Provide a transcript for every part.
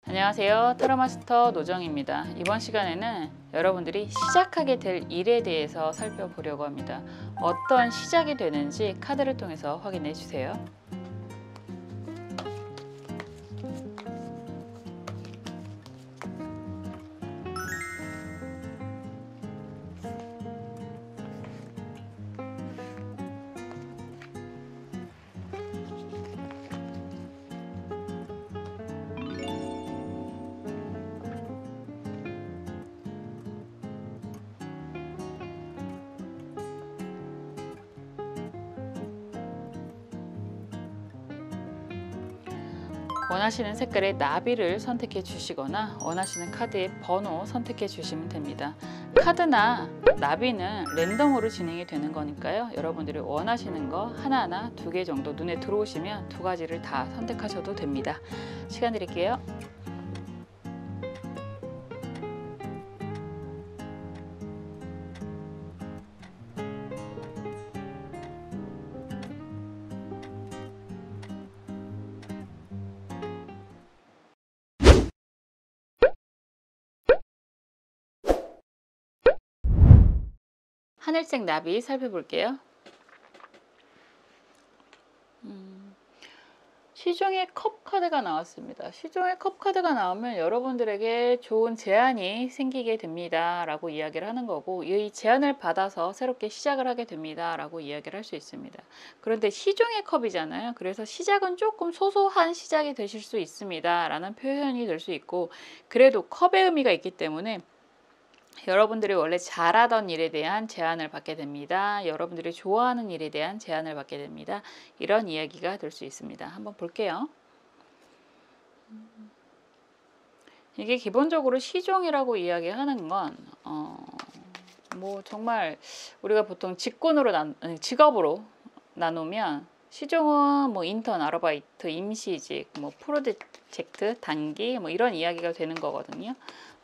안녕하세요. 타로마스터 노정입니다. 이번 시간에는 여러분들이 시작하게 될 일에 대해서 살펴보려고 합니다. 어떤 시작이 되는지 카드를 통해서 확인해 주세요. 원하시는 색깔의 나비를 선택해 주시거나 원하시는 카드의 번호 선택해 주시면 됩니다. 카드나 나비는 랜덤으로 진행이 되는 거니까요. 여러분들이 원하시는 거 하나하나 2개 정도 눈에 들어오시면 2가지를 다 선택하셔도 됩니다. 시간 드릴게요. 하늘색 나비 살펴볼게요. 시종의 컵 카드가 나왔습니다. 시종의 컵 카드가 나오면 여러분들에게 좋은 제안이 생기게 됩니다 라고 이야기를 하는 거고, 이 제안을 받아서 새롭게 시작을 하게 됩니다 라고 이야기를 할 수 있습니다. 그런데 시종의 컵이잖아요. 그래서 시작은 조금 소소한 시작이 되실 수 있습니다 라는 표현이 될 수 있고, 그래도 컵의 의미가 있기 때문에 여러분들이 원래 잘하던 일에 대한 제안을 받게 됩니다. 여러분들이 좋아하는 일에 대한 제안을 받게 됩니다. 이런 이야기가 될 수 있습니다. 한번 볼게요. 이게 기본적으로 시종이라고 이야기하는 건 뭐 정말 우리가 보통 직업으로 나누면 시종은 뭐 인턴, 아르바이트, 임시직, 뭐 프로젝트, 단기 뭐 이런 이야기가 되는 거거든요.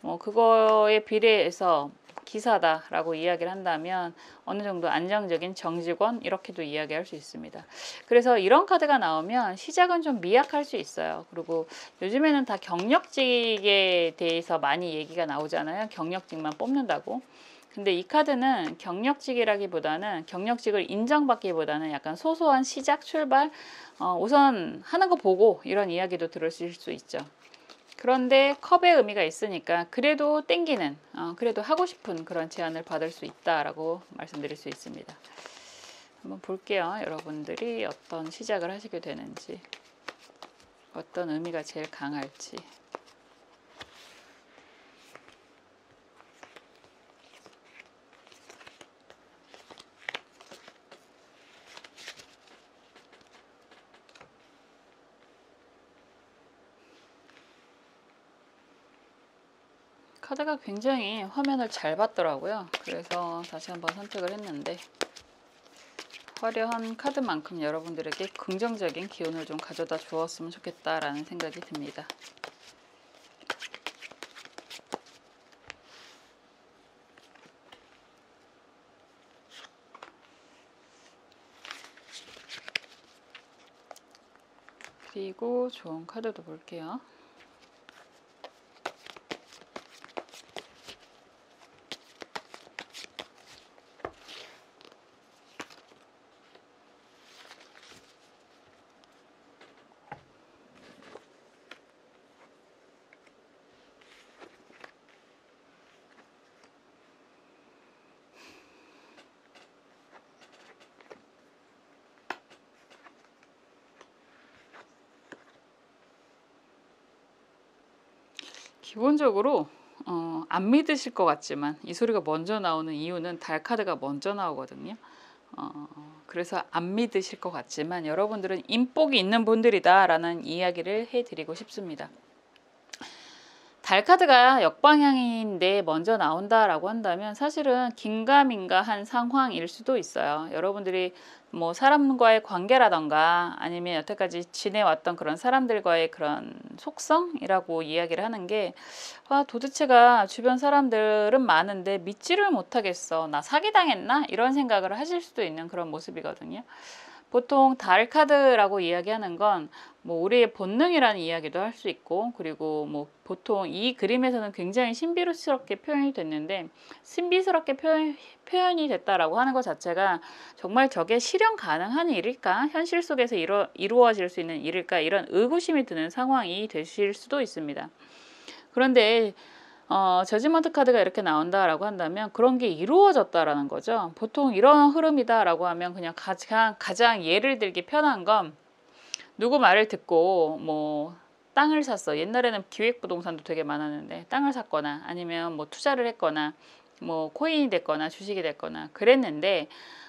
뭐 그거에 비례해서 기사다라고 이야기를 한다면 어느 정도 안정적인 정직원 이렇게도 이야기할 수 있습니다. 그래서 이런 카드가 나오면 시작은 좀 미약할 수 있어요. 그리고 요즘에는 다 경력직에 대해서 많이 얘기가 나오잖아요. 경력직만 뽑는다고. 근데 이 카드는 경력직이라기보다는 경력직을 인정받기보다는 약간 소소한 시작, 출발, 우선 하는 거 보고 이런 이야기도 들으실 수 있죠. 그런데 컵의 의미가 있으니까 그래도 땡기는, 그래도 하고 싶은 그런 제안을 받을 수 있다라고 말씀드릴 수 있습니다. 한번 볼게요. 여러분들이 어떤 시작을 하시게 되는지, 어떤 의미가 제일 강할지. 카드가 굉장히 화면을 잘 봤더라고요. 그래서 다시 한번 선택을 했는데, 화려한 카드만큼 여러분들에게 긍정적인 기운을 좀 가져다 주었으면 좋겠다라는 생각이 듭니다. 그리고 좋은 카드도 볼게요. 기본적으로 안 믿으실 것 같지만 이 소리가 먼저 나오는 이유는 달 카드가 먼저 나오거든요. 그래서 안 믿으실 것 같지만 여러분들은 인복이 있는 분들이다 라는 이야기를 해드리고 싶습니다. 달 카드가 역방향인데 먼저 나온다라고 한다면 사실은 긴가민가한 상황일 수도 있어요. 여러분들이 뭐 사람과의 관계라던가 아니면 여태까지 지내왔던 그런 사람들과의 그런 속성이라고 이야기를 하는 게, 도대체가 주변 사람들은 많은데 믿지를 못하겠어, 나 사기당했나? 이런 생각을 하실 수도 있는 그런 모습이거든요. 보통 달 카드라고 이야기하는 건 뭐 우리의 본능이라는 이야기도 할 수 있고, 그리고 뭐 보통 이 그림에서는 굉장히 신비스럽게 표현이 됐는데, 신비스럽게 표현이 됐다라고 하는 것 자체가 정말 저게 실현 가능한 일일까? 현실 속에서 이루어질 수 있는 일일까? 이런 의구심이 드는 상황이 되실 수도 있습니다. 그런데 저지먼트 카드가 이렇게 나온다라고 한다면 그런 게 이루어졌다라는 거죠. 보통 이런 흐름이다라고 하면 그냥 가장 예를 들기 편한 건, 누구 말을 듣고 뭐 땅을 샀어. 옛날에는 기획부동산도 되게 많았는데 땅을 샀거나 아니면 뭐 투자를 했거나 뭐 코인이 됐거나 주식이 됐거나 그랬는데,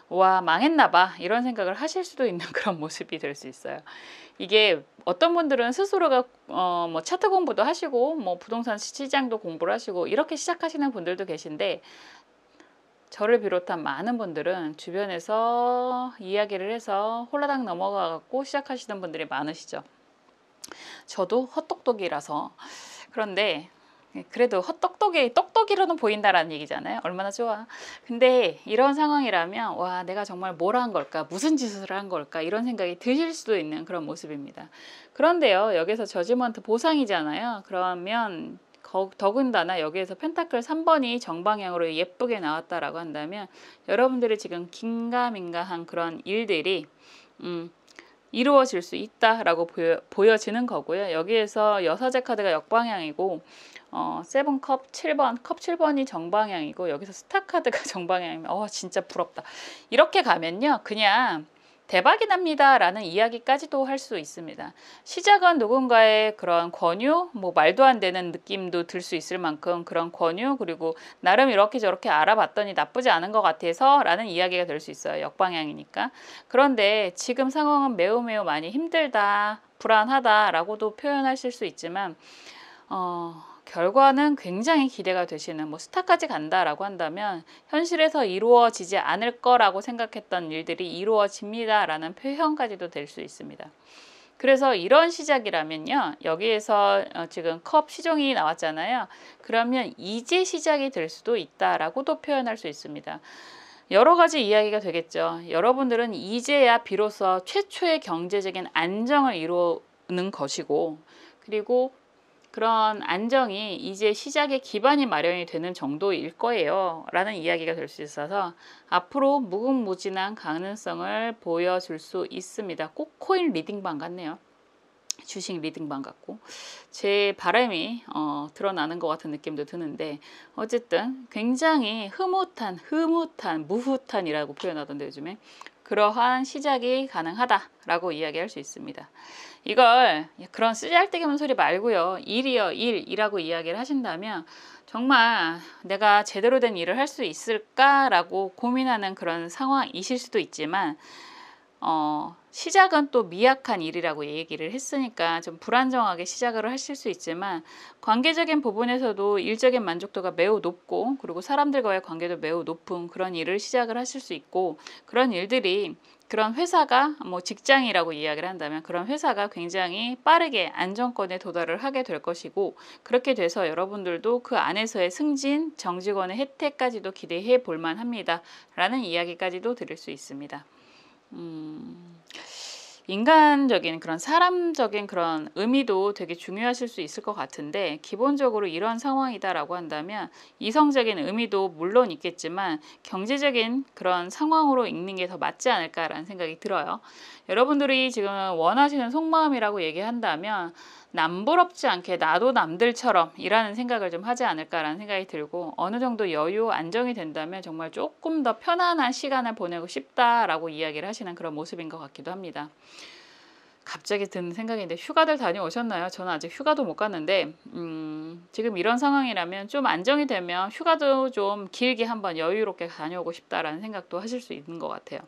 와 망했나 봐 이런 생각을 하실 수도 있는 그런 모습이 될 수 있어요. 이게 어떤 분들은 스스로가 뭐 차트 공부도 하시고 뭐 부동산 시장도 공부를 하시고 이렇게 시작하시는 분들도 계신데, 저를 비롯한 많은 분들은 주변에서 이야기를 해서 홀라당 넘어가 갖고 시작하시는 분들이 많으시죠. 저도 헛똑똑이라서. 그런데 그래도 똑똑이로는 보인다라는 얘기잖아요. 얼마나 좋아. 근데 이런 상황이라면 와 내가 정말 뭘 한 걸까, 무슨 짓을 한 걸까, 이런 생각이 드실 수도 있는 그런 모습입니다. 그런데요, 여기서 저지먼트 보상이잖아요. 그러면 더군다나 여기에서 펜타클 3번이 정방향으로 예쁘게 나왔다라고 한다면, 여러분들이 지금 긴가민가한 그런 일들이 이루어질 수 있다라고 보여지는 거고요. 여기에서 여사제 카드가 역방향이고, 세븐컵 7번, 컵 7번이 정방향이고, 여기서 스타 카드가 정방향이면 진짜 부럽다. 이렇게 가면요, 그냥 대박이 납니다 라는 이야기까지도 할 수 있습니다. 시작은 누군가의 그런 권유, 뭐 말도 안 되는 느낌도 들 수 있을 만큼 그런 권유, 그리고 나름 이렇게 저렇게 알아봤더니 나쁘지 않은 것 같아서 라는 이야기가 될 수 있어요. 역방향이니까. 그런데 지금 상황은 매우 많이 힘들다, 불안하다 라고도 표현하실 수 있지만, 결과는 굉장히 기대가 되시는, 뭐 스타까지 간다라고 한다면 현실에서 이루어지지 않을 거라고 생각했던 일들이 이루어집니다 라는 표현까지도 될 수 있습니다. 그래서 이런 시작이라면요, 여기에서 지금 컵 시종이 나왔잖아요. 그러면 이제 시작이 될 수도 있다라고도 표현할 수 있습니다. 여러 가지 이야기가 되겠죠. 여러분들은 이제야 비로소 최초의 경제적인 안정을 이루는 것이고, 그리고 그런 안정이 이제 시작의 기반이 마련이 되는 정도일 거예요 라는 이야기가 될 수 있어서 앞으로 무궁무진한 가능성을 보여줄 수 있습니다. 꼭 코인 리딩방 같네요. 주식 리딩방 같고 제 바람이 드러나는 것 같은 느낌도 드는데, 어쨌든 굉장히 흐뭇한 무흐탄이라고 표현하던데 요즘에 그러한 시작이 가능하다라고 이야기할 수 있습니다. 이걸 그런 쓰잘데기없는 소리 말고요, 일이라고 이야기를 하신다면 정말 내가 제대로 된 일을 할 수 있을까라고 고민하는 그런 상황이실 수도 있지만, 시작은 또 미약한 일이라고 얘기를 했으니까 좀 불안정하게 시작을 하실 수 있지만, 관계적인 부분에서도 일적인 만족도가 매우 높고, 그리고 사람들과의 관계도 매우 높은 그런 일을 시작을 하실 수 있고, 그런 일들이, 그런 회사가 뭐 직장이라고 이야기를 한다면 그런 회사가 굉장히 빠르게 안정권에 도달을 하게 될 것이고, 그렇게 돼서 여러분들도 그 안에서의 승진, 정직원의 혜택까지도 기대해 볼 만합니다 라는 이야기까지도 드릴 수 있습니다. 인간적인 그런 사람적인 그런 의미도 되게 중요하실 수 있을 것 같은데, 기본적으로 이런 상황이다라고 한다면 이성적인 의미도 물론 있겠지만 경제적인 그런 상황으로 읽는 게 더 맞지 않을까라는 생각이 들어요. 여러분들이 지금 원하시는 속마음이라고 얘기한다면 남부럽지 않게 나도 남들처럼 이라는 생각을 좀 하지 않을까라는 생각이 들고, 어느 정도 여유, 안정이 된다면 정말 조금 더 편안한 시간을 보내고 싶다라고 이야기를 하시는 그런 모습인 것 같기도 합니다. 갑자기 든 생각인데, 휴가들 다녀오셨나요? 저는 아직 휴가도 못 갔는데 지금 이런 상황이라면 좀 안정이 되면 휴가도 좀 길게 한번 여유롭게 다녀오고 싶다라는 생각도 하실 수 있는 것 같아요.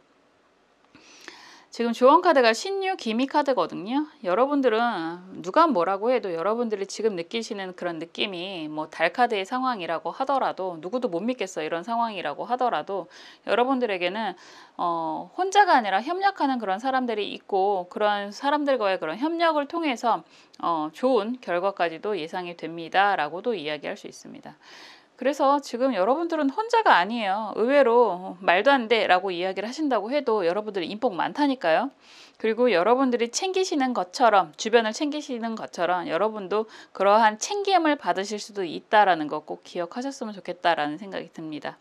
지금 조언 카드가 신유 기미 카드거든요. 여러분들은 누가 뭐라고 해도 여러분들이 지금 느끼시는 그런 느낌이 뭐 달 카드의 상황이라고 하더라도, 누구도 못 믿겠어 이런 상황이라고 하더라도, 여러분들에게는 혼자가 아니라 협력하는 그런 사람들이 있고, 그런 사람들과의 그런 협력을 통해서 좋은 결과까지도 예상이 됩니다 라고도 이야기할 수 있습니다. 그래서 지금 여러분들은 혼자가 아니에요. 의외로 말도 안 돼 라고 이야기를 하신다고 해도 여러분들이 인복 많다니까요. 그리고 여러분들이 챙기시는 것처럼, 주변을 챙기시는 것처럼 여러분도 그러한 챙김을 받으실 수도 있다라는 거 꼭 기억하셨으면 좋겠다라는 생각이 듭니다.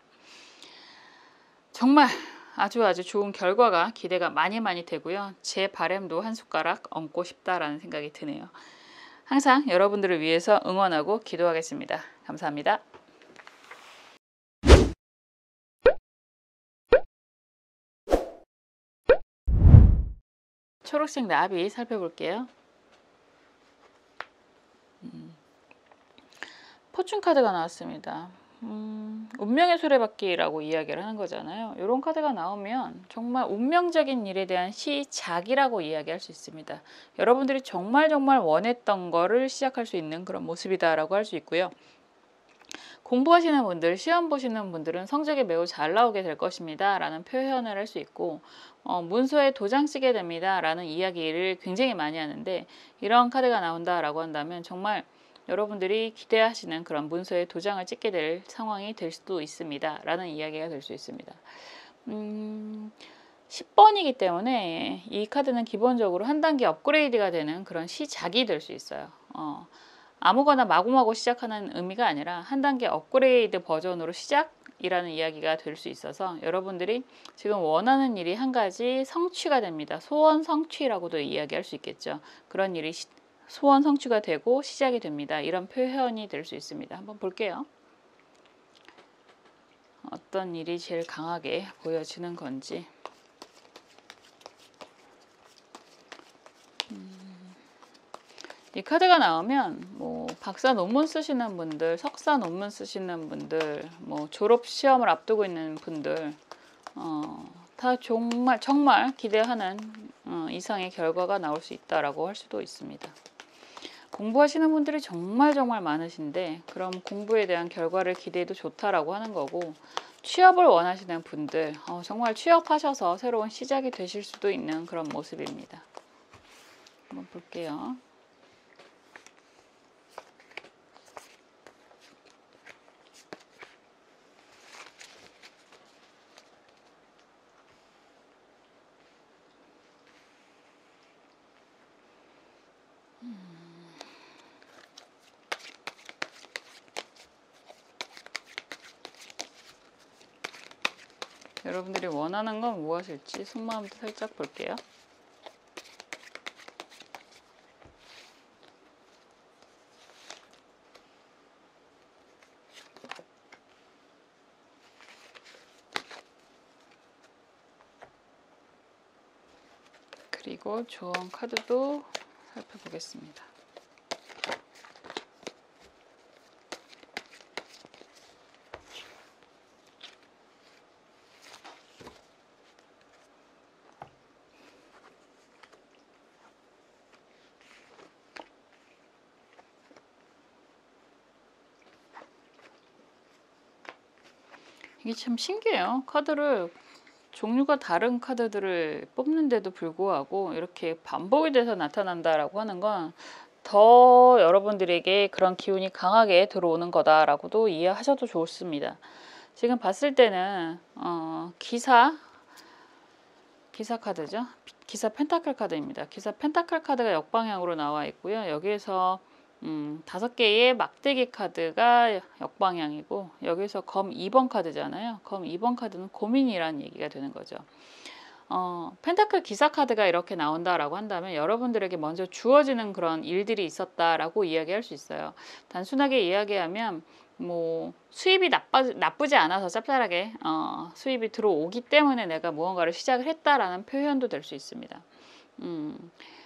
정말 아주 좋은 결과가 기대가 많이 되고요. 제 바람도 한 숟가락 얹고 싶다라는 생각이 드네요. 항상 여러분들을 위해서 응원하고 기도하겠습니다. 감사합니다. 초록색 나비 살펴볼게요. 포춘 카드가 나왔습니다. 운명의 수레바퀴라고 이야기를 하는 거잖아요. 이런 카드가 나오면 정말 운명적인 일에 대한 시작이라고 이야기할 수 있습니다. 여러분들이 정말 원했던 거를 시작할 수 있는 그런 모습이다라고 할 수 있고요. 공부하시는 분들, 시험 보시는 분들은 성적이 매우 잘 나오게 될 것입니다 라는 표현을 할 수 있고, 문서에 도장 쓰게 됩니다 라는 이야기를 굉장히 많이 하는데, 이런 카드가 나온다 라고 한다면 정말 여러분들이 기대하시는 그런 문서에 도장을 찍게 될 상황이 될 수도 있습니다 라는 이야기가 될 수 있습니다. 10번이기 때문에 이 카드는 기본적으로 한 단계 업그레이드가 되는 그런 시작이 될 수 있어요. 아무거나 마구마구 시작하는 의미가 아니라 한 단계 업그레이드 버전으로 시작이라는 이야기가 될 수 있어서 여러분들이 지금 원하는 일이 한 가지 성취가 됩니다. 소원 성취라고도 이야기할 수 있겠죠. 그런 일이 소원 성취가 되고 시작이 됩니다. 이런 표현이 될 수 있습니다. 한번 볼게요. 어떤 일이 제일 강하게 보여지는 건지. 이 카드가 나오면 뭐 박사 논문 쓰시는 분들, 석사 논문 쓰시는 분들, 뭐 졸업 시험을 앞두고 있는 분들, 다 정말 기대하는 이상의 결과가 나올 수 있다라고 할 수도 있습니다. 공부하시는 분들이 정말 많으신데, 그럼 공부에 대한 결과를 기대해도 좋다라고 하는 거고, 취업을 원하시는 분들, 정말 취업하셔서 새로운 시작이 되실 수도 있는 그런 모습입니다. 한번 볼게요. 여러분들이 원하는 건 무엇일지 속마음도 살짝 볼게요. 그리고 조언 카드도 살펴보겠습니다. 이게 참 신기해요. 카드를 종류가 다른 카드들을 뽑는데도 불구하고 이렇게 반복이 돼서 나타난다라고 하는 건 더 여러분들에게 그런 기운이 강하게 들어오는 거다라고도 이해하셔도 좋습니다. 지금 봤을 때는 기사 카드죠. 기사 펜타클 카드입니다. 기사 펜타클 카드가 역방향으로 나와 있고요. 여기에서 5개의 막대기 카드가 역방향이고, 여기서 검 2번 카드잖아요. 검 2번 카드는 고민이라는 얘기가 되는 거죠. 펜타클 기사 카드가 이렇게 나온다라고 한다면 여러분들에게 먼저 주어지는 그런 일들이 있었다라고 이야기할 수 있어요. 단순하게 이야기하면 뭐 수입이 나쁘지 않아서 짭짤하게 수입이 들어오기 때문에 내가 무언가를 시작을 했다라는 표현도 될 수 있습니다.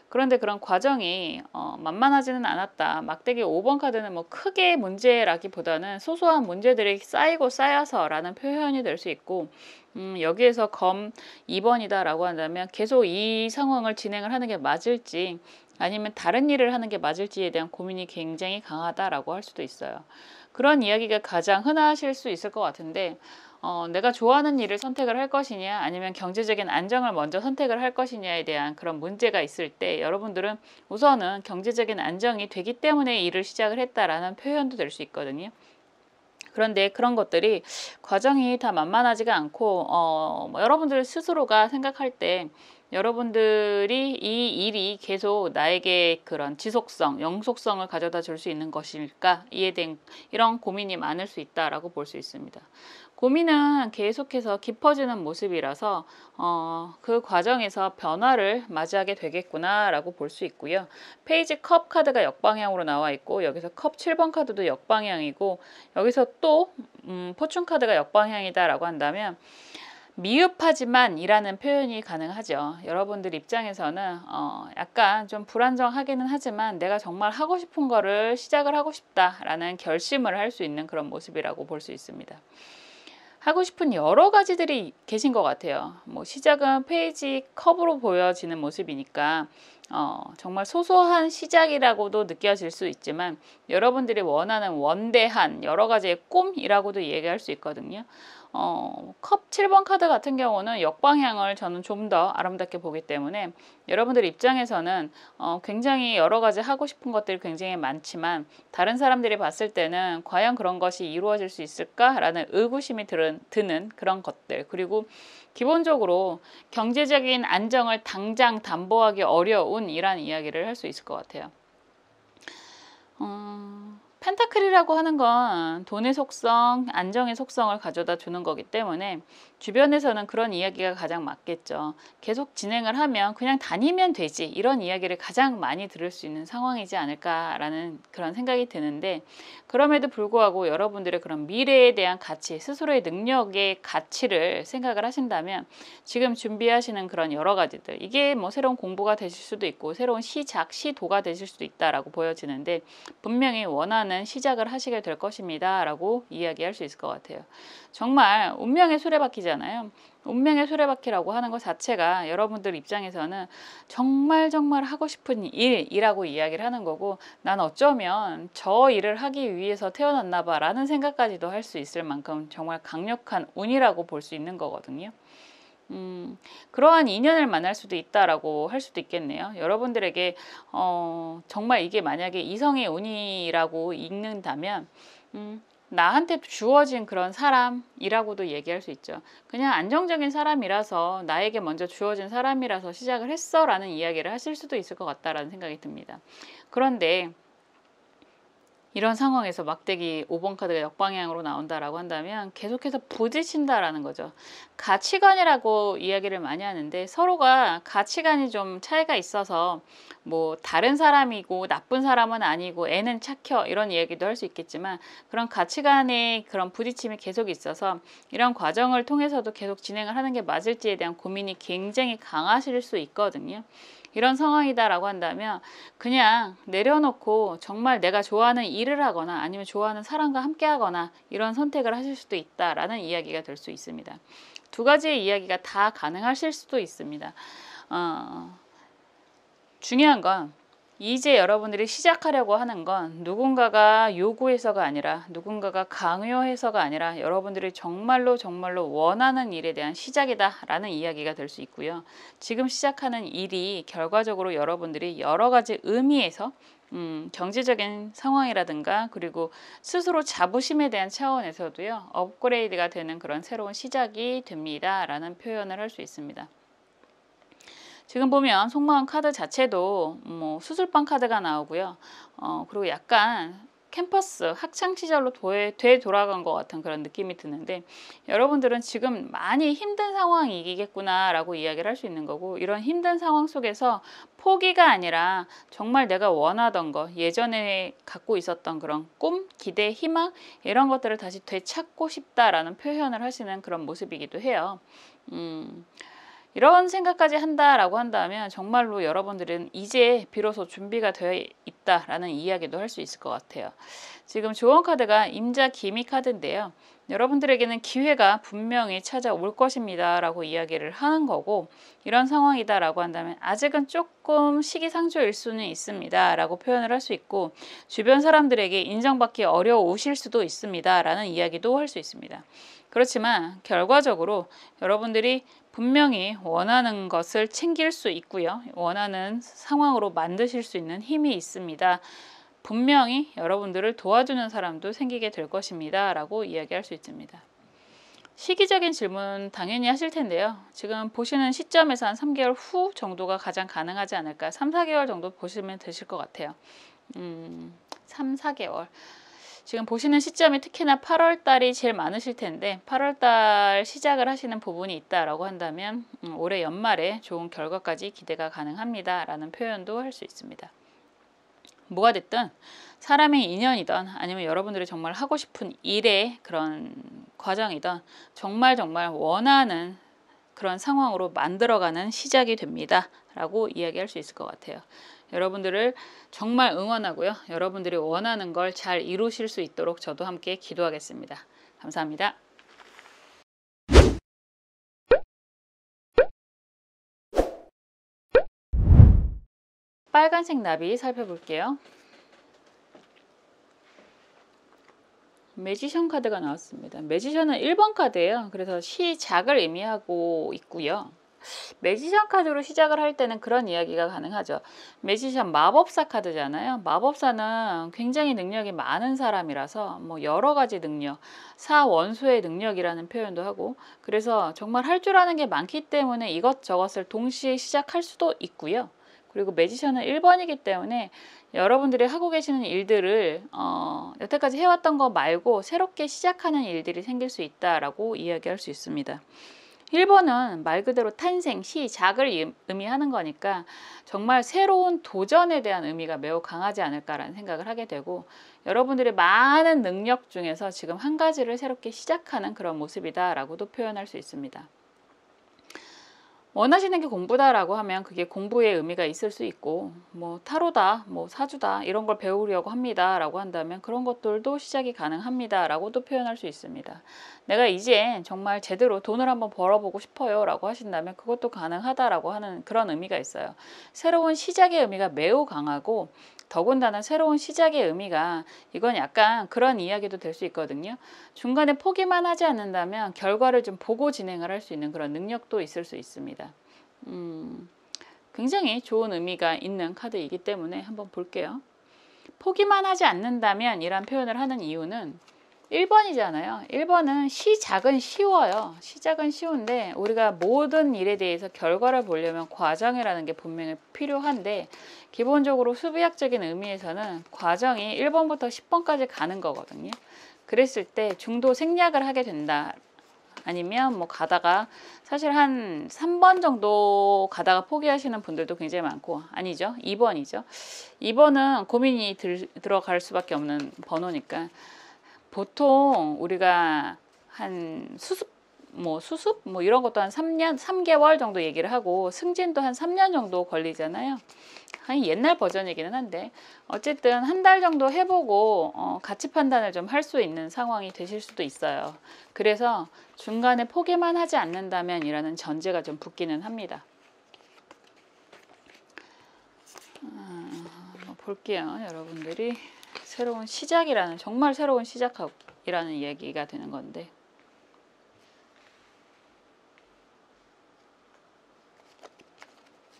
그런데 그런 과정이 만만하지는 않았다. 막대기 5번 카드는 뭐 크게 문제라기보다는 소소한 문제들이 쌓이고 쌓여서 라는 표현이 될 수 있고, 여기에서 검 2번이다 라고 한다면 계속 이 상황을 진행을 하는 게 맞을지 아니면 다른 일을 하는 게 맞을지에 대한 고민이 굉장히 강하다라고 할 수도 있어요. 그런 이야기가 가장 흔하실 수 있을 것 같은데, 내가 좋아하는 일을 선택을 할 것이냐 아니면 경제적인 안정을 먼저 선택을 할 것이냐에 대한 그런 문제가 있을 때 여러분들은 우선은 경제적인 안정이 되기 때문에 일을 시작을 했다라는 표현도 될 수 있거든요. 그런데 그런 것들이 과정이 다 만만하지가 않고 뭐 여러분들 스스로가 생각할 때 여러분들이 이 일이 계속 나에게 그런 지속성, 영속성을 가져다 줄 수 있는 것일까? 이에 대한 이런 고민이 많을 수 있다라고 볼 수 있습니다. 고민은 계속해서 깊어지는 모습이라서 그 과정에서 변화를 맞이하게 되겠구나라고 볼 수 있고요. 페이지 컵 카드가 역방향으로 나와 있고 여기서 컵 7번 카드도 역방향이고 여기서 또 포춘 카드가 역방향이다라고 한다면 미흡하지만 이라는 표현이 가능하죠. 여러분들 입장에서는 약간 좀 불안정하기는 하지만 내가 정말 하고 싶은 거를 시작을 하고 싶다라는 결심을 할 수 있는 그런 모습이라고 볼 수 있습니다. 하고 싶은 여러 가지들이 계신 것 같아요. 뭐 시작은 페이지 컵으로 보여지는 모습이니까 정말 소소한 시작이라고도 느껴질 수 있지만 여러분들이 원하는 원대한 여러 가지의 꿈이라고도 얘기할 수 있거든요. 컵 7번 카드 같은 경우는 역방향을 저는 좀 더 아름답게 보기 때문에 여러분들 입장에서는 굉장히 여러 가지 하고 싶은 것들이 굉장히 많지만 다른 사람들이 봤을 때는 과연 그런 것이 이루어질 수 있을까라는 의구심이 드는 그런 것들, 그리고 기본적으로 경제적인 안정을 당장 담보하기 어려운 이란 이야기를 할 수 있을 것 같아요. 펜타클이라고 하는 건 돈의 속성, 안정의 속성을 가져다 주는 거기 때문에 주변에서는 그런 이야기가 가장 맞겠죠. 계속 진행을 하면 그냥 다니면 되지, 이런 이야기를 가장 많이 들을 수 있는 상황이지 않을까라는 그런 생각이 드는데, 그럼에도 불구하고 여러분들의 그런 미래에 대한 가치, 스스로의 능력의 가치를 생각을 하신다면 지금 준비하시는 그런 여러 가지들, 이게 뭐 새로운 공부가 되실 수도 있고 새로운 시작, 시도가 되실 수도 있다라고 보여지는데 분명히 원하는 시작을 하시게 될 것입니다 라고 이야기할 수 있을 것 같아요. 정말 운명의 수레바퀴잖아요. 운명의 수레바퀴라고 하는 것 자체가 여러분들 입장에서는 정말 하고 싶은 일이라고 이야기를 하는 거고, 난 어쩌면 저 일을 하기 위해서 태어났나 봐 라는 생각까지도 할 수 있을 만큼 정말 강력한 운이라고 볼 수 있는 거거든요. 그러한 인연을 만날 수도 있다라고 할 수도 있겠네요. 여러분들에게 정말 이게 만약에 이성의 운이라고 읽는다면 나한테 주어진 그런 사람이라고도 얘기할 수 있죠. 그냥 안정적인 사람이라서, 나에게 먼저 주어진 사람이라서 시작을 했어 라는 이야기를 하실 수도 있을 것 같다라는 생각이 듭니다. 그런데 이런 상황에서 막대기 5번 카드가 역방향으로 나온다라고 한다면 계속해서 부딪힌다라는 거죠. 가치관이라고 이야기를 많이 하는데 서로가 가치관이 좀 차이가 있어서 뭐 다른 사람이고 나쁜 사람은 아니고 애는 착혀, 이런 이야기도 할 수 있겠지만 그런 가치관의 그런 부딪힘이 계속 있어서 이런 과정을 통해서도 계속 진행을 하는 게 맞을지에 대한 고민이 굉장히 강하실 수 있거든요. 이런 상황이다라고 한다면 그냥 내려놓고 정말 내가 좋아하는 일을 하거나 아니면 좋아하는 사람과 함께 하거나 이런 선택을 하실 수도 있다라는 이야기가 될 수 있습니다. 두 가지의 이야기가 다 가능하실 수도 있습니다. 중요한 건 이제 여러분들이 시작하려고 하는 건 누군가가 요구해서가 아니라, 누군가가 강요해서가 아니라 여러분들이 정말로 원하는 일에 대한 시작이다라는 이야기가 될 수 있고요. 지금 시작하는 일이 결과적으로 여러분들이 여러 가지 의미에서 경제적인 상황이라든가 그리고 스스로 자부심에 대한 차원에서도요, 업그레이드가 되는 그런 새로운 시작이 됩니다 라는 표현을 할 수 있습니다. 지금 보면 속마음 카드 자체도 뭐 수술방 카드가 나오고요. 그리고 약간 캠퍼스 학창 시절로 되돌아간 것 같은 그런 느낌이 드는데, 여러분들은 지금 많이 힘든 상황이겠구나 라고 이야기를 할 수 있는 거고, 이런 힘든 상황 속에서 포기가 아니라 정말 내가 원하던 거, 예전에 갖고 있었던 그런 꿈, 기대, 희망, 이런 것들을 다시 되찾고 싶다라는 표현을 하시는 그런 모습이기도 해요. 이런 생각까지 한다라고 한다면 정말로 여러분들은 이제 비로소 준비가 되어 있다라는 이야기도 할 수 있을 것 같아요. 지금 조언 카드가 임자 기미 카드인데요. 여러분들에게는 기회가 분명히 찾아올 것입니다 라고 이야기를 하는 거고, 이런 상황이다 라고 한다면 아직은 조금 시기상조일 수는 있습니다 라고 표현을 할 수 있고, 주변 사람들에게 인정받기 어려우실 수도 있습니다 라는 이야기도 할 수 있습니다. 그렇지만 결과적으로 여러분들이 분명히 원하는 것을 챙길 수 있고요. 원하는 상황으로 만드실 수 있는 힘이 있습니다. 분명히 여러분들을 도와주는 사람도 생기게 될 것입니다 라고 이야기할 수 있습니다. 시기적인 질문 당연히 하실 텐데요. 지금 보시는 시점에서 한 3개월 후 정도가 가장 가능하지 않을까. 3, 4개월 정도 보시면 되실 것 같아요. 3, 4개월. 지금 보시는 시점이 특히나 8월 달이 제일 많으실 텐데 8월 달 시작을 하시는 부분이 있다라고 한다면 올해 연말에 좋은 결과까지 기대가 가능합니다 라는 표현도 할 수 있습니다. 뭐가 됐든 사람의 인연이든 아니면 여러분들이 정말 하고 싶은 일의 그런 과정이든 정말 원하는 그런 상황으로 만들어가는 시작이 됩니다 라고 이야기할 수 있을 것 같아요. 여러분들을 정말 응원하고요. 여러분들이 원하는 걸 잘 이루실 수 있도록 저도 함께 기도하겠습니다. 감사합니다. 빨간색 나비 살펴볼게요. 매지션 카드가 나왔습니다. 매지션은 1번 카드예요. 그래서 시작을 의미하고 있고요. 매지션 카드로 시작을 할 때는 그런 이야기가 가능하죠. 매지션 마법사 카드잖아요. 마법사는 굉장히 능력이 많은 사람이라서 뭐 여러 가지 능력, 사원소의 능력이라는 표현도 하고 그래서 정말 할 줄 아는 게 많기 때문에 이것저것을 동시에 시작할 수도 있고요. 그리고 매지션은 1번이기 때문에 여러분들이 하고 계시는 일들을 여태까지 해왔던 거 말고 새롭게 시작하는 일들이 생길 수 있다라고 이야기할 수 있습니다. 1번은 말 그대로 탄생, 시작을 의미하는 거니까 정말 새로운 도전에 대한 의미가 매우 강하지 않을까라는 생각을 하게 되고 여러분들의 많은 능력 중에서 지금 한 가지를 새롭게 시작하는 그런 모습이다라고도 표현할 수 있습니다. 원하시는 게 공부다라고 하면 그게 공부의 의미가 있을 수 있고 뭐 타로다, 뭐 사주다 이런 걸 배우려고 합니다 라고 한다면 그런 것들도 시작이 가능합니다 라고도 표현할 수 있습니다. 내가 이제 정말 제대로 돈을 한번 벌어보고 싶어요 라고 하신다면 그것도 가능하다라고 하는 그런 의미가 있어요. 새로운 시작의 의미가 매우 강하고 더군다나 새로운 시작의 의미가 이건 약간 그런 이야기도 될 수 있거든요. 중간에 포기만 하지 않는다면 결과를 좀 보고 진행을 할 수 있는 그런 능력도 있을 수 있습니다. 굉장히 좋은 의미가 있는 카드이기 때문에 한번 볼게요. 포기만 하지 않는다면 이란 표현을 하는 이유는 1번이잖아요. 1번은 시작은 쉬워요. 시작은 쉬운데 우리가 모든 일에 대해서 결과를 보려면 과정이라는 게 분명히 필요한데 기본적으로 수비학적인 의미에서는 과정이 1번부터 10번까지 가는 거거든요. 그랬을 때 중도 생략을 하게 된다. 아니면 뭐 가다가 사실 한 3번 정도 가다가 포기하시는 분들도 굉장히 많고 아니죠. 2번이죠. 2번은 고민이 들어갈 수밖에 없는 번호니까 보통 우리가 한 수습 뭐 이런 것도 한 3개월 정도 얘기를 하고 승진도 한 3년 정도 걸리잖아요. 한 옛날 버전이기는 한데 어쨌든 한 달 정도 해보고 가치 판단을 좀 할 수 있는 상황이 되실 수도 있어요. 그래서 중간에 포기만 하지 않는다면 이라는 전제가 좀 붙기는 합니다. 볼게요. 여러분들이 새로운 시작이라는 정말 새로운 시작이라는 얘기가 되는 건데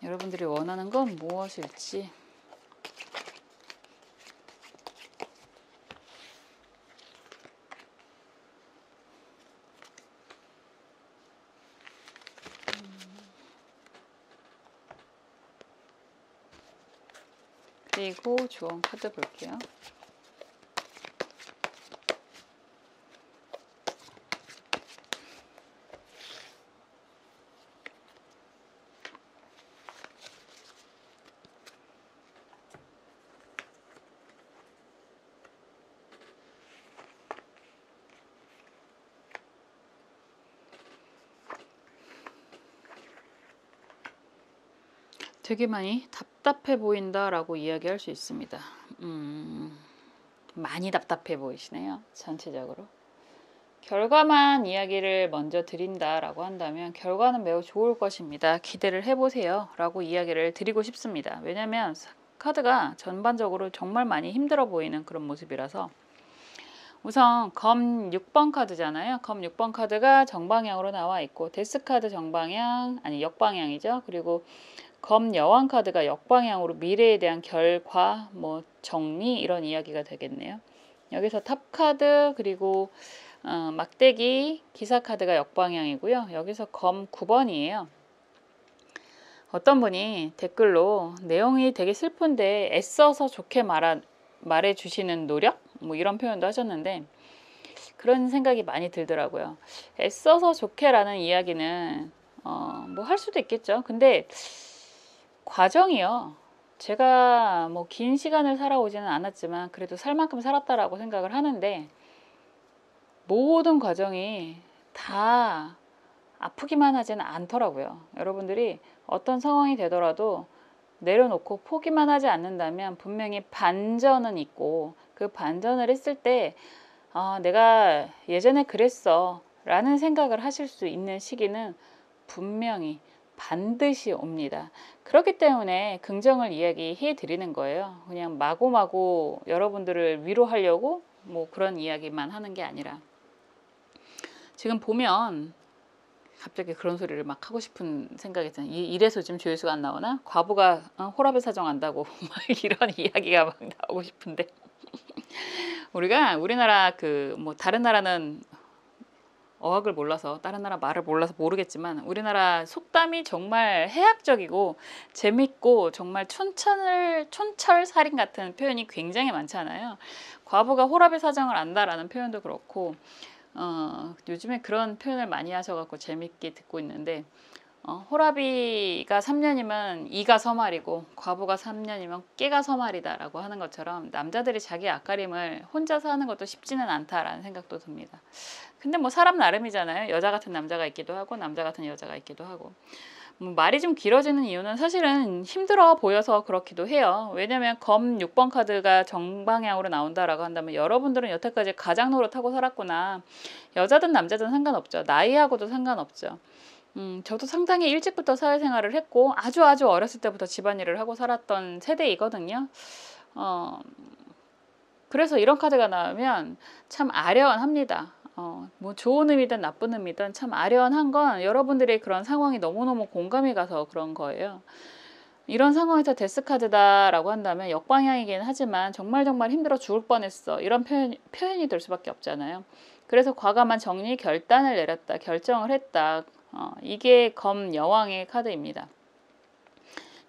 여러분들이 원하는 건 무엇일지 그리고 조언 카드 볼게요. 되게 많이 답답해 보인다라고 이야기할 수 있습니다. 많이 답답해 보이시네요. 전체적으로. 결과만 이야기를 먼저 드린다라고 한다면 결과는 매우 좋을 것입니다. 기대를 해보세요 라고 이야기를 드리고 싶습니다. 왜냐하면 카드가 전반적으로 정말 많이 힘들어 보이는 그런 모습이라서 우선 검 6번 카드잖아요. 검 6번 카드가 정방향으로 나와 있고 데스 카드 정방향 아니 역방향이죠. 그리고 검 여왕 카드가 역방향으로 미래에 대한 결과, 뭐 정리 이런 이야기가 되겠네요. 여기서 탑 카드 그리고 막대기 기사 카드가 역방향이고요. 여기서 검 9번이에요. 어떤 분이 댓글로 내용이 되게 슬픈데 애써서 좋게 말해 주시는 노력? 뭐 이런 표현도 하셨는데 그런 생각이 많이 들더라고요. 애써서 좋게라는 이야기는 뭐 할 수도 있겠죠. 근데 과정이요. 제가 뭐 긴 시간을 살아오지는 않았지만 그래도 살 만큼 살았다라고 생각을 하는데 모든 과정이 다 아프기만 하지는 않더라고요. 여러분들이 어떤 상황이 되더라도 내려놓고 포기만 하지 않는다면 분명히 반전은 있고 그 반전을 했을 때 내가 예전에 그랬어 라는 생각을 하실 수 있는 시기는 분명히 반드시 옵니다. 그렇기 때문에 긍정을 이야기해 드리는 거예요. 그냥 마구마구 여러분들을 위로하려고 뭐 그런 이야기만 하는 게 아니라 지금 보면 갑자기 그런 소리를 막 하고 싶은 생각이 드는 이래서 지금 조회수가 안 나오나? 과부가 호랍의 사정 안다고 막 이런 이야기가 막 나오고 싶은데 우리나라 뭐 다른 나라는 어학을 몰라서 다른 나라 말을 몰라서 모르겠지만 우리나라 속담이 정말 해학적이고 재밌고 정말 촌철살인 같은 표현이 굉장히 많잖아요. 과부가 호랍의 사정을 안다라는 표현도 그렇고 요즘에 그런 표현을 많이 하셔갖고 재밌게 듣고 있는데 호랍이가 3년이면 이가 서말이고 과부가 3년이면 깨가 서말이다 라고 하는 것처럼 남자들이 자기 앞가림을 혼자서 하는 것도 쉽지는 않다라는 생각도 듭니다. 근데 뭐 사람 나름이잖아요. 여자 같은 남자가 있기도 하고 남자 같은 여자가 있기도 하고 말이 좀 길어지는 이유는 사실은 힘들어 보여서 그렇기도 해요. 왜냐면 검 6번 카드가 정방향으로 나온다라고 한다면 여러분들은 여태까지 가장 노릇하고 살았구나. 여자든 남자든 상관없죠. 나이하고도 상관없죠. 저도 상당히 일찍부터 사회생활을 했고 아주 어렸을 때부터 집안일을 하고 살았던 세대이거든요. 그래서 이런 카드가 나오면 참 아련합니다. 뭐 좋은 의미든 나쁜 의미든 참 아련한 건 여러분들의 그런 상황이 너무너무 공감이 가서 그런 거예요. 이런 상황에서 데스카드다라고 한다면 역방향이긴 하지만 정말 힘들어 죽을 뻔했어. 이런 표현이 될 수밖에 없잖아요. 그래서 과감한 정리 결단을 내렸다. 결정을 했다. 이게 검 여왕의 카드입니다.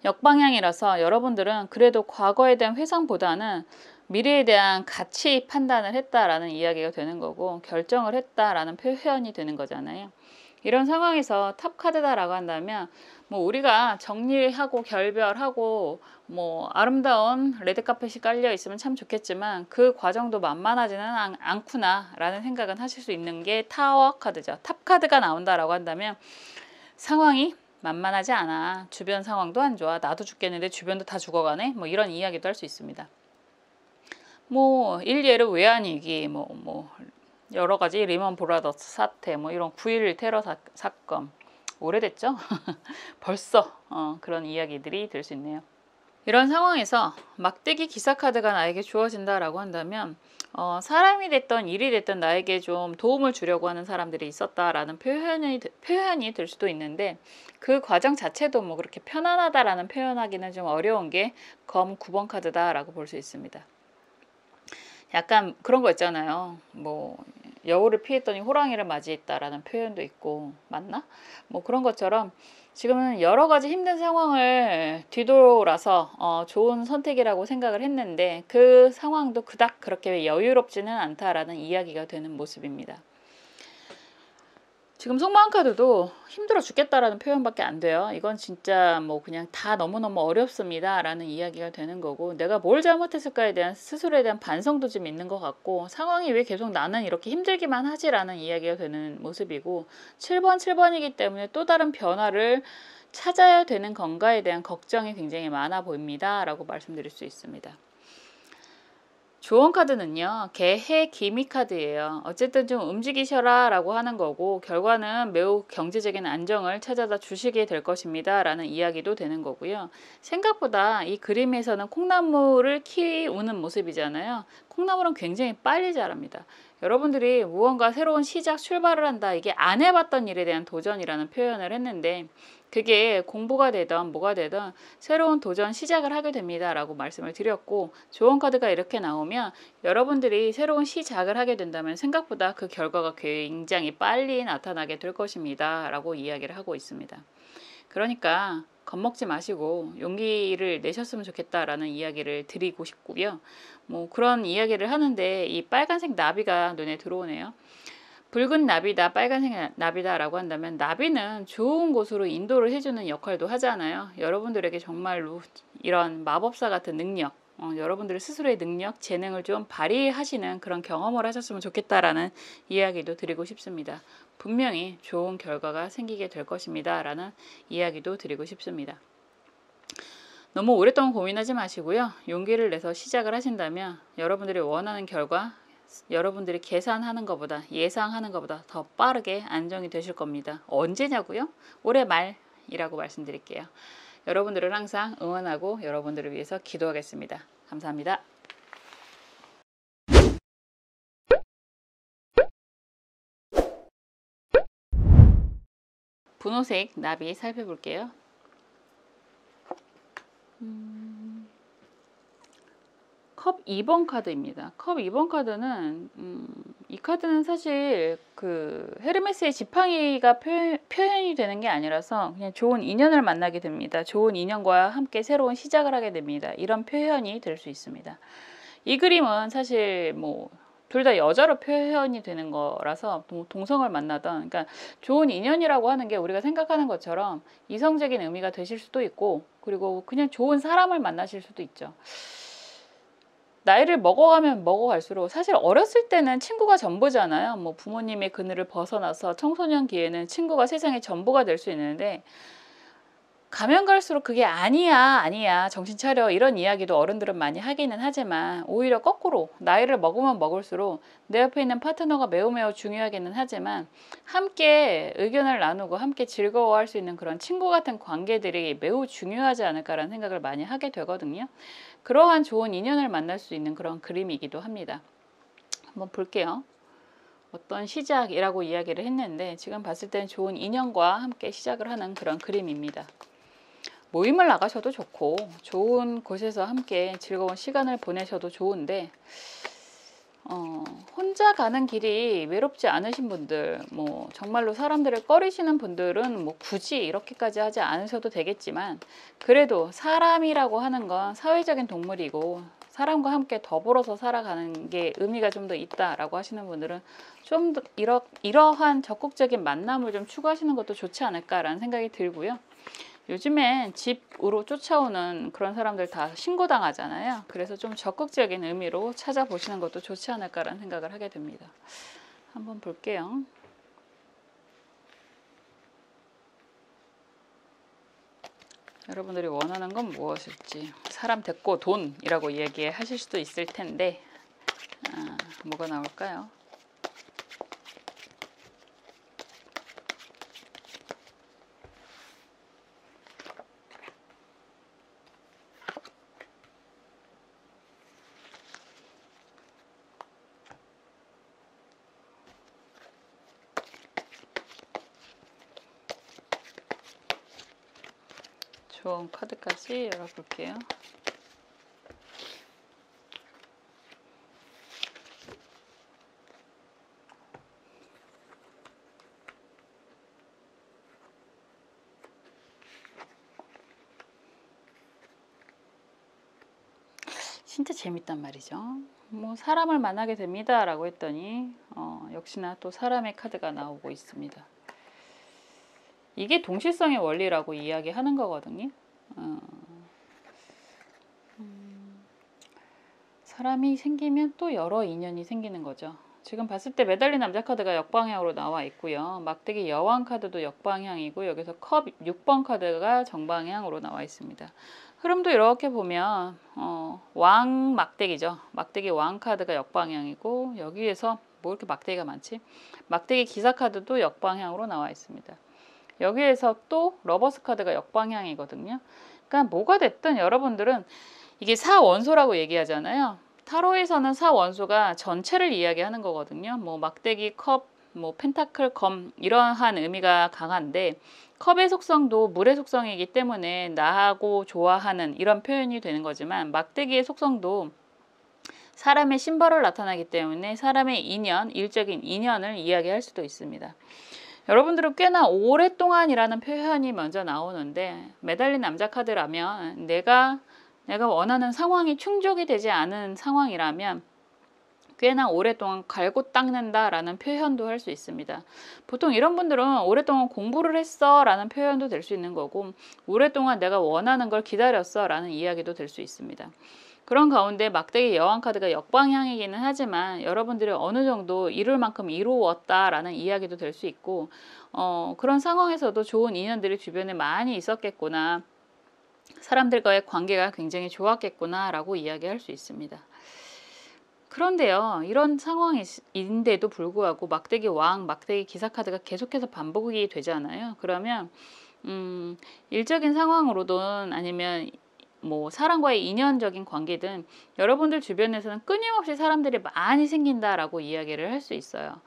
역방향이라서 여러분들은 그래도 과거에 대한 회상보다는 미래에 대한 가치 판단을 했다라는 이야기가 되는 거고 결정을 했다라는 표현이 되는 거잖아요. 이런 상황에서 탑 카드다라고 한다면 뭐 우리가 정리하고 결별하고 뭐 아름다운 레드카펫이 깔려 있으면 참 좋겠지만 그 과정도 만만하지는 않구나 라는 생각은 하실 수 있는 게 타워 카드죠. 탑 카드가 나온다라고 한다면 상황이 만만하지 않아. 주변 상황도 안 좋아. 나도 죽겠는데 주변도 다 죽어가네. 뭐 이런 이야기도 할 수 있습니다. 뭐 일례로 외환위기 뭐 여러 가지 리먼 브라더스 사태 뭐 이런 9.11 테러 사건 오래됐죠? 벌써 그런 이야기들이 될 수 있네요. 이런 상황에서 막대기 기사 카드가 나에게 주어진다라고 한다면 사람이 됐던 일이 됐던 나에게 좀 도움을 주려고 하는 사람들이 있었다라는 표현이 될 수도 있는데 그 과정 자체도 뭐 그렇게 편안하다라는 표현하기는 좀 어려운 게 검 9번 카드다라고 볼 수 있습니다. 약간 그런 거 있잖아요. 뭐 여우를 피했더니 호랑이를 맞이했다라는 표현도 있고 맞나? 뭐 그런 것처럼 지금은 여러 가지 힘든 상황을 뒤돌아서 좋은 선택이라고 생각을 했는데 그 상황도 그닥 그렇게 여유롭지는 않다라는 이야기가 되는 모습입니다. 지금 속마음 카드도 힘들어 죽겠다라는 표현밖에 안 돼요. 이건 진짜 뭐 그냥 다 너무너무 어렵습니다 라는 이야기가 되는 거고 내가 뭘 잘못했을까에 대한 스스로에 대한 반성도 좀 있는 것 같고 상황이 왜 계속 나는 이렇게 힘들기만 하지 라는 이야기가 되는 모습이고 7번이기 때문에 또 다른 변화를 찾아야 되는 건가에 대한 걱정이 굉장히 많아 보입니다 라고 말씀드릴 수 있습니다. 조언 카드는요. 개해 기미 카드예요. 어쨌든 좀 움직이셔라 라고 하는 거고 결과는 매우 경제적인 안정을 찾아다 주시게 될 것입니다 라는 이야기도 되는 거고요. 생각보다 이 그림에서는 콩나물을 키우는 모습이잖아요. 콩나물은 굉장히 빨리 자랍니다. 여러분들이 무언가 새로운 시작 출발을 한다. 이게 안 해봤던 일에 대한 도전이라는 표현을 했는데 그게 공부가 되든 뭐가 되든 새로운 도전 시작을 하게 됩니다 라고 말씀을 드렸고, 조언 카드가 이렇게 나오면 여러분들이 새로운 시작을 하게 된다면 생각보다 그 결과가 굉장히 빨리 나타나게 될 것입니다 라고 이야기를 하고 있습니다. 그러니까 겁먹지 마시고 용기를 내셨으면 좋겠다라는 이야기를 드리고 싶고요. 뭐 그런 이야기를 하는데 이 빨간색 나비가 눈에 들어오네요. 붉은 나비다, 빨간색 나비다라고 한다면 나비는 좋은 곳으로 인도를 해주는 역할도 하잖아요. 여러분들에게 정말로 이런 마법사 같은 능력, 여러분들 스스로의 능력, 재능을 좀 발휘하시는 그런 경험을 하셨으면 좋겠다라는 이야기도 드리고 싶습니다. 분명히 좋은 결과가 생기게 될 것입니다 라는 이야기도 드리고 싶습니다. 너무 오랫동안 고민하지 마시고요. 용기를 내서 시작을 하신다면 여러분들이 원하는 결과, 여러분들이 계산하는 것보다, 예상하는 것보다 더 빠르게 안정이 되실 겁니다. 언제냐고요? 올해 말이라고 말씀드릴게요. 여러분들을 항상 응원하고 여러분들을 위해서 기도하겠습니다. 감사합니다. 분홍색 나비 살펴볼게요. 컵 2번 카드입니다. 컵 2번 카드는 이 카드는 사실 그 헤르메스의 지팡이가 표현이 되는 게 아니라서 그냥 좋은 인연을 만나게 됩니다. 좋은 인연과 함께 새로운 시작을 하게 됩니다. 이런 표현이 될 수 있습니다. 이 그림은 사실 뭐 둘 다 여자로 표현이 되는 거라서 동성을 만나던, 그러니까 좋은 인연이라고 하는 게 우리가 생각하는 것처럼 이성적인 의미가 되실 수도 있고, 그리고 그냥 좋은 사람을 만나실 수도 있죠. 나이를 먹어가면 먹어갈수록 사실 어렸을 때는 친구가 전부잖아요. 뭐 부모님의 그늘을 벗어나서 청소년기에는 친구가 세상의 전부가 될 수 있는데, 가면 갈수록 그게 아니야 정신 차려 이런 이야기도 어른들은 많이 하기는 하지만, 오히려 거꾸로 나이를 먹으면 먹을수록 내 옆에 있는 파트너가 매우 중요하기는 하지만 함께 의견을 나누고 함께 즐거워할 수 있는 그런 친구 같은 관계들이 매우 중요하지 않을까라는 생각을 많이 하게 되거든요. 그러한 좋은 인연을 만날 수 있는 그런 그림이기도 합니다. 한번 볼게요. 어떤 시작이라고 이야기를 했는데 지금 봤을 때는 좋은 인연과 함께 시작을 하는 그런 그림입니다. 모임을 나가셔도 좋고 좋은 곳에서 함께 즐거운 시간을 보내셔도 좋은데, 혼자 가는 길이 외롭지 않으신 분들, 뭐 정말로 사람들을 꺼리시는 분들은 뭐 굳이 이렇게까지 하지 않으셔도 되겠지만, 그래도 사람이라고 하는 건 사회적인 동물이고 사람과 함께 더불어서 살아가는 게 의미가 좀 더 있다라고 하시는 분들은 좀 더 이러한 적극적인 만남을 좀 추구하시는 것도 좋지 않을까라는 생각이 들고요. 요즘엔 집으로 쫓아오는 그런 사람들 다 신고당하잖아요. 그래서 좀 적극적인 의미로 찾아보시는 것도 좋지 않을까라는 생각을 하게 됩니다. 한번 볼게요. 여러분들이 원하는 건 무엇일지. 사람 됐고 돈이라고 이야기하실 수도 있을 텐데, 뭐가 나올까요? 좋은 카드까지 열어볼게요. 진짜 재밌단 말이죠. 뭐 사람을 만나게 됩니다 라고 했더니 역시나 또 사람의 카드가 나오고 있습니다. 이게 동실성의 원리라고 이야기하는 거거든요. 사람이 생기면 또 여러 인연이 생기는 거죠. 지금 봤을 때 매달린 남자 카드가 역방향으로 나와 있고요. 막대기 여왕 카드도 역방향이고, 여기서 컵 6번 카드가 정방향으로 나와 있습니다. 흐름도 이렇게 보면 왕 막대기죠. 막대기 왕 카드가 역방향이고, 여기에서 뭐 이렇게 막대기가 많지? 막대기 기사 카드도 역방향으로 나와 있습니다. 여기에서 또 러버스 카드가 역방향이거든요. 그러니까 뭐가 됐든 여러분들은, 이게 사원소라고 얘기하잖아요. 타로에서는 사원소가 전체를 이야기하는 거거든요. 뭐 막대기, 컵, 뭐 펜타클 검 이러한 의미가 강한데 컵의 속성도 물의 속성이기 때문에 나하고 좋아하는 이런 표현이 되는 거지만 막대기의 속성도 사람의 심벌을 나타나기 때문에 사람의 인연, 일적인 인연을 이야기할 수도 있습니다. 여러분들은 꽤나 오랫동안이라는 표현이 먼저 나오는데 매달린 남자 카드라면 내가 원하는 상황이 충족이 되지 않은 상황이라면 꽤나 오랫동안 갈고 닦는다라는 표현도 할 수 있습니다. 보통 이런 분들은 오랫동안 공부를 했어 라는 표현도 될 수 있는 거고 오랫동안 내가 원하는 걸 기다렸어 라는 이야기도 될 수 있습니다. 그런 가운데 막대기 여왕 카드가 역방향이기는 하지만 여러분들이 어느 정도 이룰 만큼 이루었다라는 이야기도 될 수 있고 그런 상황에서도 좋은 인연들이 주변에 많이 있었겠구나. 사람들과의 관계가 굉장히 좋았겠구나 라고 이야기할 수 있습니다. 그런데요, 이런 상황인데도 불구하고 막대기 왕, 막대기 기사 카드가 계속해서 반복이 되잖아요. 그러면 일적인 상황으로든 아니면 뭐 사람과의 인연적인 관계든 여러분들 주변에서는 끊임없이 사람들이 많이 생긴다라고 이야기를 할 수 있어요.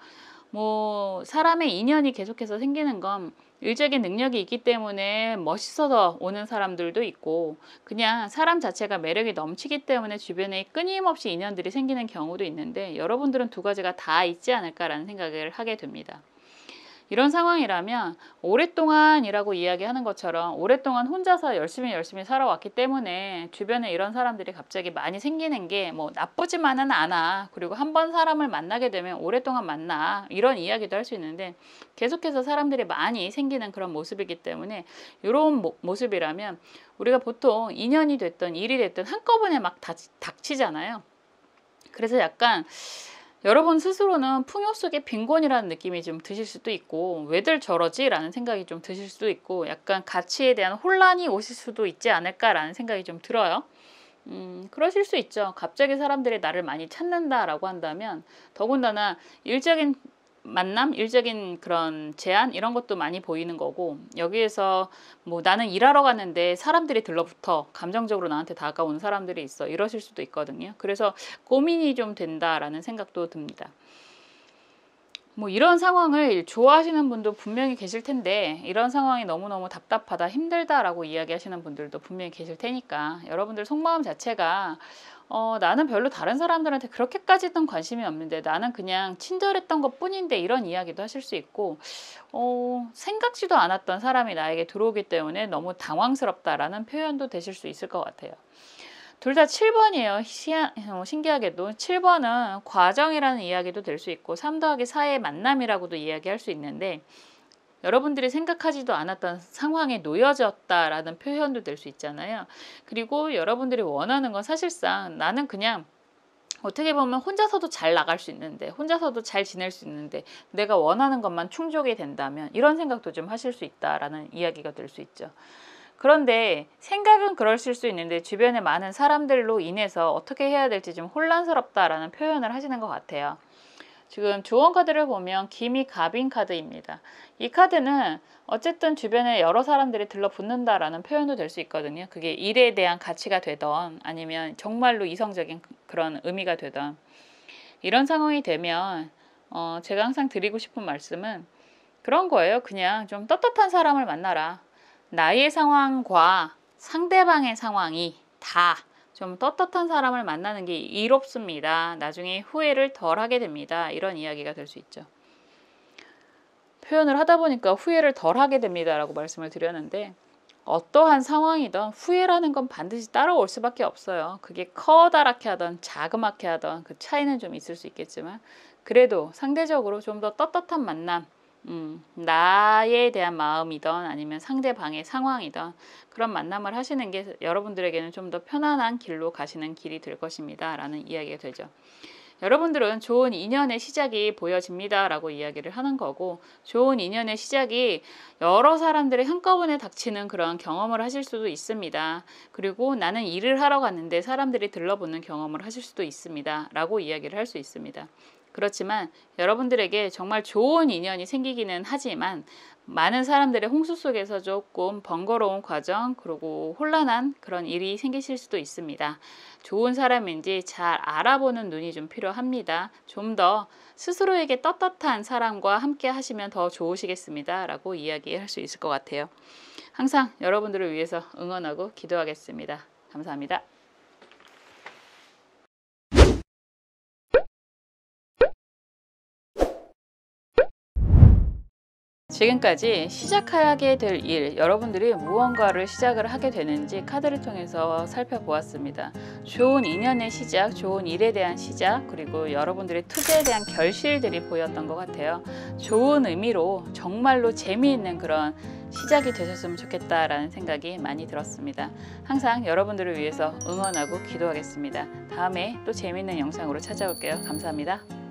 뭐 사람의 인연이 계속해서 생기는 건 일적인 능력이 있기 때문에 멋있어서 오는 사람들도 있고 그냥 사람 자체가 매력이 넘치기 때문에 주변에 끊임없이 인연들이 생기는 경우도 있는데 여러분들은 두 가지가 다 있지 않을까라는 생각을 하게 됩니다. 이런 상황이라면 오랫동안이라고 이야기하는 것처럼 오랫동안 혼자서 열심히 살아왔기 때문에 주변에 이런 사람들이 갑자기 많이 생기는 게 뭐 나쁘지만은 않아. 그리고 한 번 사람을 만나게 되면 오랫동안 만나. 이런 이야기도 할 수 있는데 계속해서 사람들이 많이 생기는 그런 모습이기 때문에 이런 모습이라면 우리가 보통 인연이 됐든 일이 됐든 한꺼번에 막 닥치잖아요. 그래서 약간 여러분 스스로는 풍요 속의 빈곤이라는 느낌이 좀 드실 수도 있고 왜들 저러지? 라는 생각이 좀 드실 수도 있고 약간 가치에 대한 혼란이 오실 수도 있지 않을까라는 생각이 좀 들어요. 그러실 수 있죠. 갑자기 사람들이 나를 많이 찾는다라고 한다면 더군다나 일적인 만남, 일적인 그런 제안 이런 것도 많이 보이는 거고 여기에서 뭐 나는 일하러 갔는데 사람들이 들러붙어 감정적으로 나한테 다가오는 사람들이 있어 이러실 수도 있거든요. 그래서 고민이 좀 된다라는 생각도 듭니다. 뭐 이런 상황을 좋아하시는 분도 분명히 계실 텐데 이런 상황이 너무너무 답답하다 힘들다라고 이야기하시는 분들도 분명히 계실 테니까 여러분들 속마음 자체가 나는 별로 다른 사람들한테 그렇게까지는 관심이 없는데 나는 그냥 친절했던 것 뿐인데 이런 이야기도 하실 수 있고 생각지도 않았던 사람이 나에게 들어오기 때문에 너무 당황스럽다라는 표현도 되실 수 있을 것 같아요. 둘 다 7번이에요. 신기하게도 7번은 과정이라는 이야기도 될 수 있고 3 더하기 4의 만남이라고도 이야기할 수 있는데 여러분들이 생각하지도 않았던 상황에 놓여졌다라는 표현도 될 수 있잖아요. 그리고 여러분들이 원하는 건 사실상 나는 그냥 어떻게 보면 혼자서도 잘 나갈 수 있는데 혼자서도 잘 지낼 수 있는데 내가 원하는 것만 충족이 된다면 이런 생각도 좀 하실 수 있다라는 이야기가 될 수 있죠. 그런데 생각은 그러실 수 있는데 주변에 많은 사람들로 인해서 어떻게 해야 될지 좀 혼란스럽다라는 표현을 하시는 것 같아요. 지금 조언 카드를 보면 기미 가빈 카드입니다. 이 카드는 어쨌든 주변에 여러 사람들이 들러붙는다라는 표현도 될 수 있거든요. 그게 일에 대한 가치가 되던 아니면 정말로 이성적인 그런 의미가 되던 이런 상황이 되면 제가 항상 드리고 싶은 말씀은 그런 거예요. 그냥 좀 떳떳한 사람을 만나라. 나의 상황과 상대방의 상황이 다 좀 떳떳한 사람을 만나는 게 이롭습니다. 나중에 후회를 덜 하게 됩니다. 이런 이야기가 될 수 있죠. 표현을 하다 보니까 후회를 덜 하게 됩니다. 라고 말씀을 드렸는데 어떠한 상황이든 후회라는 건 반드시 따라올 수밖에 없어요. 그게 커다랗게 하던 자그맣게 하던 그 차이는 좀 있을 수 있겠지만 그래도 상대적으로 좀 더 떳떳한 만남 나에 대한 마음이든 아니면 상대방의 상황이든 그런 만남을 하시는 게 여러분들에게는 좀 더 편안한 길로 가시는 길이 될 것입니다. 라는 이야기가 되죠. 여러분들은 좋은 인연의 시작이 보여집니다. 라고 이야기를 하는 거고 좋은 인연의 시작이 여러 사람들이 한꺼번에 닥치는 그런 경험을 하실 수도 있습니다. 그리고 나는 일을 하러 갔는데 사람들이 들러붙는 경험을 하실 수도 있습니다. 라고 이야기를 할 수 있습니다. 그렇지만 여러분들에게 정말 좋은 인연이 생기기는 하지만 많은 사람들의 홍수 속에서 조금 번거로운 과정 그리고 혼란한 그런 일이 생기실 수도 있습니다. 좋은 사람인지 잘 알아보는 눈이 좀 필요합니다. 좀 더 스스로에게 떳떳한 사람과 함께 하시면 더 좋으시겠습니다 라고 이야기할 수 있을 것 같아요. 항상 여러분들을 위해서 응원하고 기도하겠습니다. 감사합니다. 지금까지 시작하게 될 일, 여러분들이 무언가를 시작을 하게 되는지 카드를 통해서 살펴보았습니다. 좋은 인연의 시작, 좋은 일에 대한 시작, 그리고 여러분들의 투자에 대한 결실들이 보였던 것 같아요. 좋은 의미로 정말로 재미있는 그런 시작이 되셨으면 좋겠다라는 생각이 많이 들었습니다. 항상 여러분들을 위해서 응원하고 기도하겠습니다. 다음에 또 재미있는 영상으로 찾아올게요. 감사합니다.